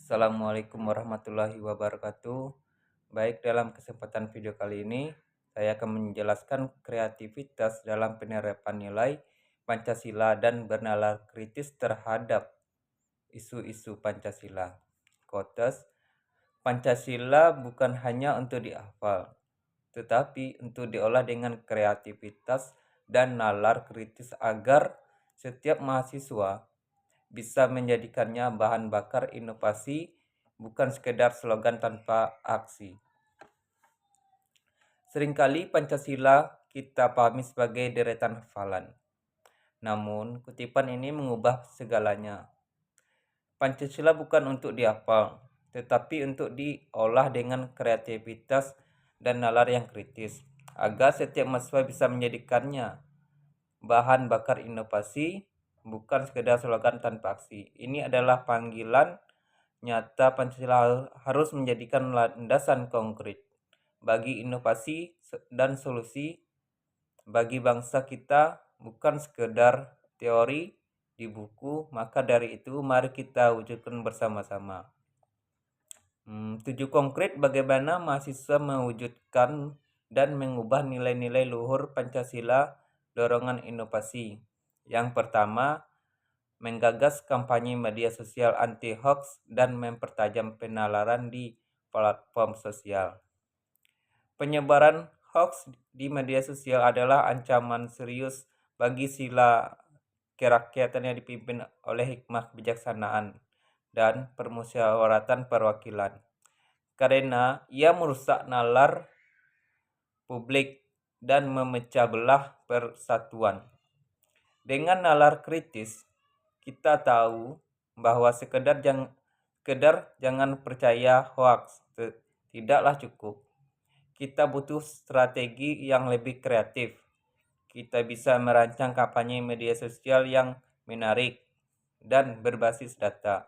Assalamualaikum warahmatullahi wabarakatuh. Baik, dalam kesempatan video kali ini, saya akan menjelaskan kreativitas dalam penerapan nilai Pancasila dan bernalar kritis terhadap isu-isu Pancasila. Quotes, Pancasila bukan hanya untuk dihafal, tetapi untuk diolah dengan kreativitas dan nalar kritis agar setiap mahasiswa bisa menjadikannya bahan bakar inovasi, bukan sekedar slogan tanpa aksi. Seringkali Pancasila kita pahami sebagai deretan hafalan. Namun, kutipan ini mengubah segalanya. Pancasila bukan untuk dihafal, tetapi untuk diolah dengan kreativitas dan nalar yang kritis, agar setiap mahasiswa bisa menjadikannya bahan bakar inovasi, bukan sekedar slogan tanpa aksi. Ini adalah panggilan nyata Pancasila harus menjadikan landasan konkret bagi inovasi dan solusi bagi bangsa kita, bukan sekedar teori di buku. Maka dari itu mari kita wujudkan bersama-sama. 7 konkret bagaimana mahasiswa mewujudkan dan mengubah nilai-nilai luhur Pancasila dorongan inovasi. Yang pertama, menggagas kampanye media sosial anti-hoax dan mempertajam penalaran di platform sosial. Penyebaran hoax di media sosial adalah ancaman serius bagi sila kerakyatan yang dipimpin oleh hikmah kebijaksanaan dan permusyawaratan perwakilan, karena ia merusak nalar publik dan memecah belah persatuan. Dengan nalar kritis, kita tahu bahwa sekedar jangan percaya hoax tidaklah cukup. Kita butuh strategi yang lebih kreatif. Kita bisa merancang kampanye media sosial yang menarik dan berbasis data.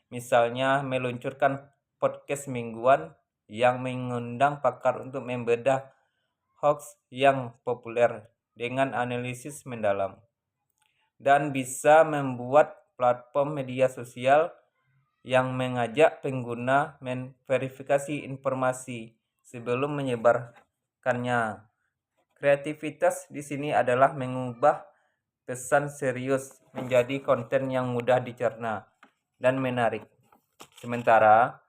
Misalnya meluncurkan podcast mingguan yang mengundang pakar untuk membedah hoax yang populer dengan analisis mendalam. Dan bisa membuat platform media sosial yang mengajak pengguna memverifikasi informasi sebelum menyebarkannya. Kreativitas di sini adalah mengubah pesan serius menjadi konten yang mudah dicerna dan menarik. Sementara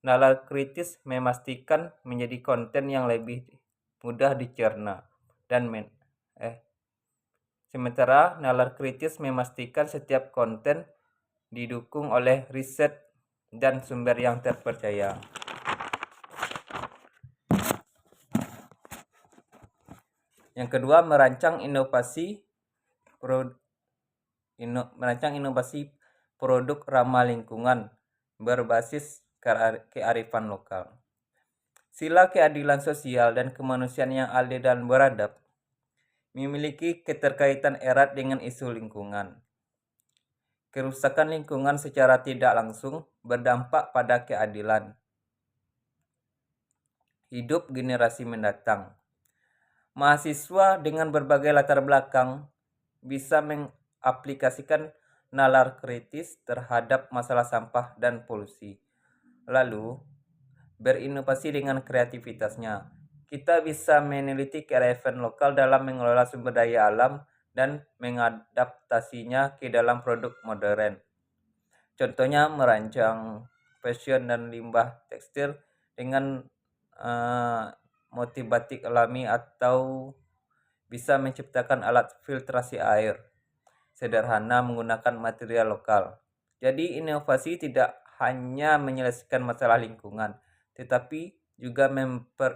nalar kritis memastikan menjadi konten yang lebih mudah dicerna dan Sementara nalar kritis memastikan setiap konten didukung oleh riset dan sumber yang terpercaya. Yang kedua, merancang inovasi produk ramah lingkungan berbasis kearifan lokal. Sila keadilan sosial dan kemanusiaan yang adil dan beradab memiliki keterkaitan erat dengan isu lingkungan. Kerusakan lingkungan secara tidak langsung berdampak pada keadilan hidup generasi mendatang. Mahasiswa dengan berbagai latar belakang bisa mengaplikasikan nalar kritis terhadap masalah sampah dan polusi, lalu berinovasi dengan kreativitasnya. Kita bisa meneliti kearifan lokal dalam mengelola sumber daya alam dan mengadaptasinya ke dalam produk modern. Contohnya merancang fashion dan limbah tekstil dengan motif batik alami, atau bisa menciptakan alat filtrasi air sederhana menggunakan material lokal. Jadi inovasi tidak hanya menyelesaikan masalah lingkungan, tetapi juga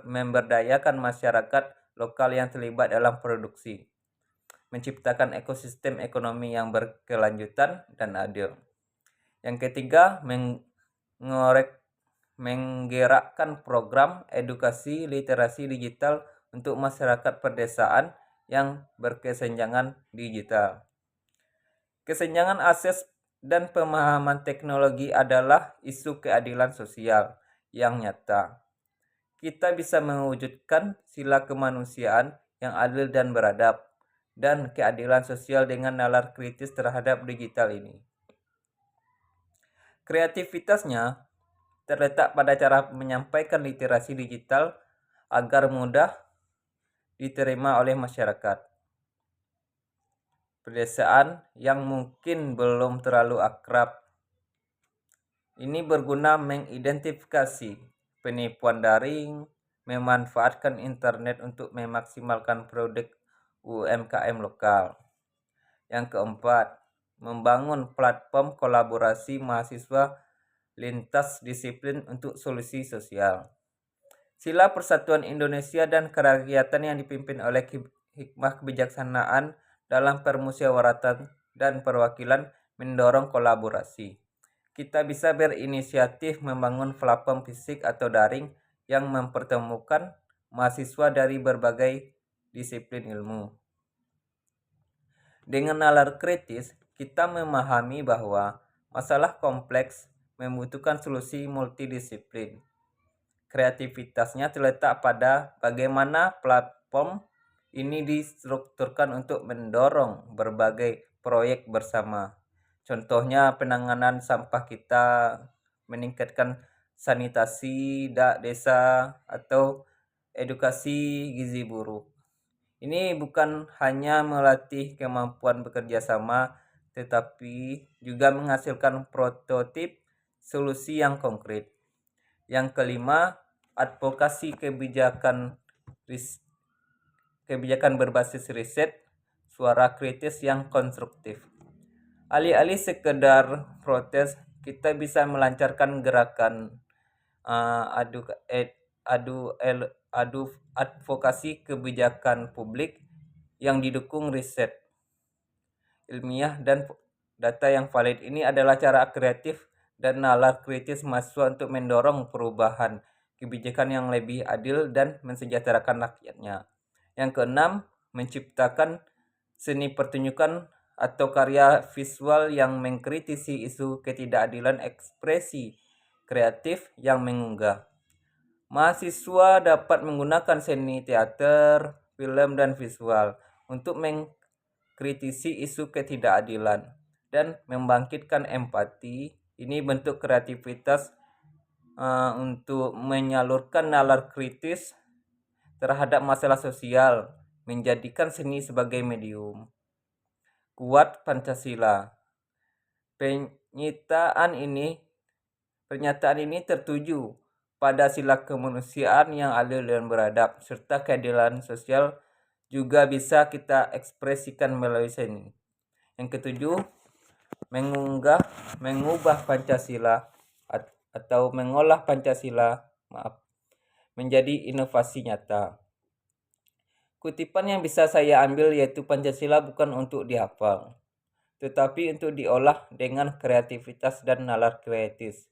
memberdayakan masyarakat lokal yang terlibat dalam produksi, menciptakan ekosistem ekonomi yang berkelanjutan dan adil. Yang ketiga, menggerakkan program edukasi literasi digital untuk masyarakat pedesaan yang berkesenjangan digital. Kesenjangan akses dan pemahaman teknologi adalah isu keadilan sosial yang nyata. Kita bisa mewujudkan sila kemanusiaan yang adil dan beradab dan keadilan sosial dengan nalar kritis terhadap digital ini. Kreativitasnya terletak pada cara menyampaikan literasi digital agar mudah diterima oleh masyarakat pedesaan yang mungkin belum terlalu akrab. Ini berguna mengidentifikasi penipuan daring, memanfaatkan internet untuk memaksimalkan produk UMKM lokal. Yang keempat, membangun platform kolaborasi mahasiswa lintas disiplin untuk solusi sosial. Sila Persatuan Indonesia dan kerakyatan yang dipimpin oleh hikmah kebijaksanaan dalam permusyawaratan dan perwakilan mendorong kolaborasi. Kita bisa berinisiatif membangun platform fisik atau daring yang mempertemukan mahasiswa dari berbagai disiplin ilmu. Dengan nalar kritis, kita memahami bahwa masalah kompleks membutuhkan solusi multidisiplin. Kreativitasnya terletak pada bagaimana platform ini distrukturkan untuk mendorong berbagai proyek bersama. Contohnya penanganan sampah kita, meningkatkan sanitasi desa, atau edukasi gizi buruk. Ini bukan hanya melatih kemampuan bekerja sama, tetapi juga menghasilkan prototip solusi yang konkret. Yang kelima, advokasi kebijakan berbasis riset, suara kritis yang konstruktif. Alih-alih sekedar protes, kita bisa melancarkan gerakan advokasi kebijakan publik yang didukung riset ilmiah dan data yang valid. Ini adalah cara kreatif dan nalar kritis mahasiswa untuk mendorong perubahan kebijakan yang lebih adil dan mensejahterakan rakyatnya. Yang keenam, menciptakan seni pertunjukan atau karya visual yang mengkritisi isu ketidakadilan, ekspresi kreatif yang mengunggah. Mahasiswa dapat menggunakan seni teater, film, dan visual untuk mengkritisi isu ketidakadilan dan membangkitkan empati. Ini bentuk kreativitas untuk menyalurkan nalar kritis terhadap masalah sosial, menjadikan seni sebagai medium. Kuat Pancasila. Pernyataan ini tertuju pada sila kemanusiaan yang adil dan beradab, serta keadilan sosial juga bisa kita ekspresikan melalui seni. Yang ketujuh, mengubah Pancasila atau mengolah Pancasila menjadi inovasi nyata. Kutipan yang bisa saya ambil yaitu Pancasila bukan untuk dihafal, tetapi untuk diolah dengan kreativitas dan nalar kritis,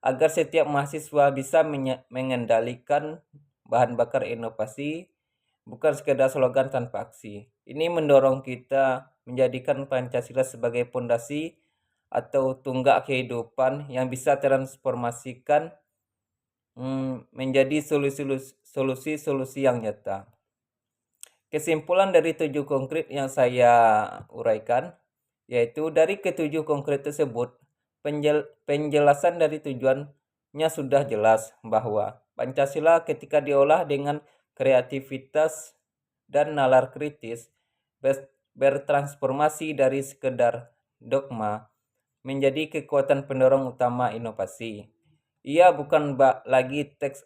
agar setiap mahasiswa bisa mengendalikan bahan bakar inovasi, bukan sekedar slogan tanpa aksi. Ini mendorong kita menjadikan Pancasila sebagai pondasi atau tunggak kehidupan yang bisa transformasikan menjadi solusi-solusi yang nyata. Kesimpulan dari 7 konkret yang saya uraikan, yaitu dari ketujuh konkret tersebut, penjelasan dari tujuannya sudah jelas bahwa Pancasila ketika diolah dengan kreativitas dan nalar kritis bertransformasi dari sekedar dogma menjadi kekuatan pendorong utama inovasi. Ia bukan lagi teks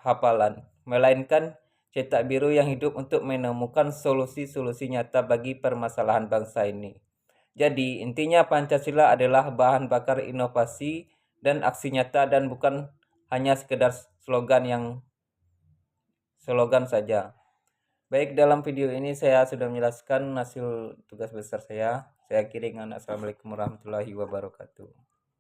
hafalan, melainkan cetak biru yang hidup untuk menemukan solusi-solusi nyata bagi permasalahan bangsa ini. Jadi, intinya Pancasila adalah bahan bakar inovasi dan aksi nyata dan bukan hanya sekedar slogan saja. Baik, dalam video ini saya sudah menjelaskan hasil tugas besar saya. Saya akhiri dengan Assalamualaikum warahmatullahi wabarakatuh.